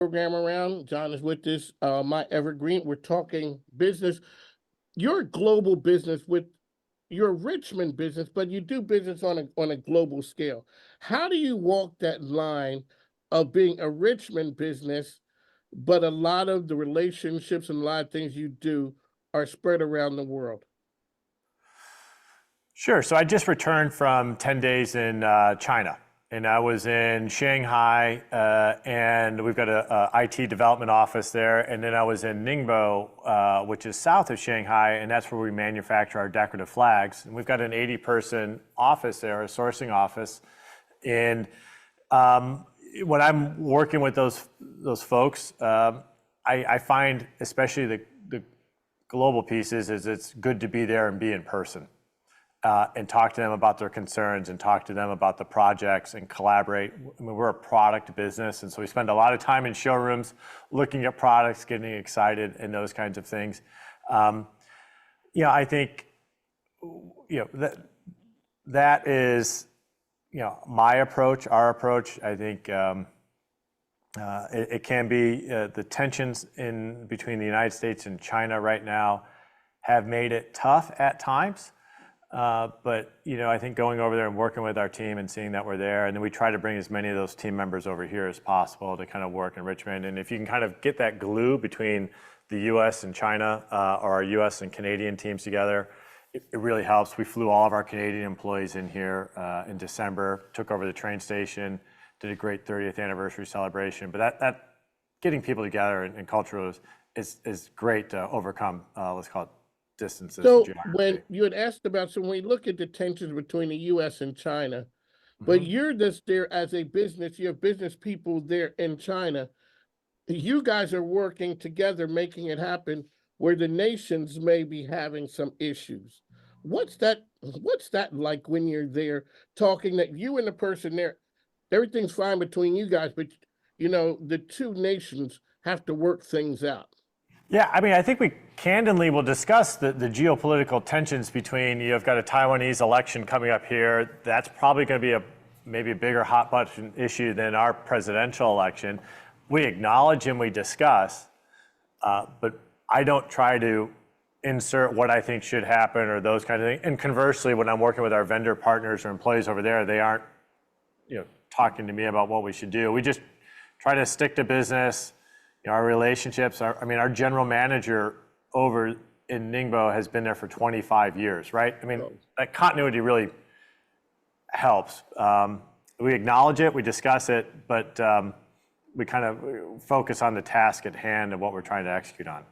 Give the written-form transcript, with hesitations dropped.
program around. John is with this, my Evergreen. We're talking business. You're a global business with your Richmond business, but you do business on a global scale. How do you walk that line of being a Richmond business, but a lot of the relationships and a lot of things you do are spread around the world? Sure. So I just returned from 10 days in China, and I was in Shanghai, and we've got a IT development office there. And then I was in Ningbo, which is south of Shanghai, and that's where we manufacture our decorative flags. And we've got an 80-person office there, a sourcing office. And when I'm working with those folks, I find, especially the global pieces, is it's good to be there and be in person. And talk to them about their concerns and talk to them about the projects and collaborate. I mean, we're a product business, and so we spend a lot of time in showrooms looking at products, getting excited, and those kinds of things. I think that is my approach, our approach. I think it can be the tensions in between the United States and China right now have made it tough at times. But I think going over there and working with our team and seeing that we're there, and then we try to bring as many of those team members over here as possible to kind of work in Richmond. And if you can kind of get that glue between the U.S. and China, or our U.S. and Canadian teams together, it really helps. We flew all of our Canadian employees in here in December, took over the train station, did a great 30th anniversary celebration. But that getting people together and culture is great to overcome, let's call it, distances. So when you had asked about, so when we look at the tensions between the U.S. and China, but you're just there as a business, you have business people there in China. You guys are working together, making it happen where the nations may be having some issues. What's that like when you're there talking that you and the person there, everything's fine between you guys, but the two nations have to work things out? Yeah, I mean, I think we candidly will discuss the geopolitical tensions between, you've got a Taiwanese election coming up here. That's probably going to be maybe a bigger hot button issue than our presidential election. We acknowledge and we discuss, but I don't try to insert what I think should happen or those kind of things. And conversely, when I'm working with our vendor partners or employees over there, they aren't, talking to me about what we should do. We just try to stick to business. Our relationships, our general manager over in Ningbo has been there for 25 years, right? I mean, that continuity really helps. We acknowledge it, we discuss it, but we kind of focus on the task at hand and what we're trying to execute on.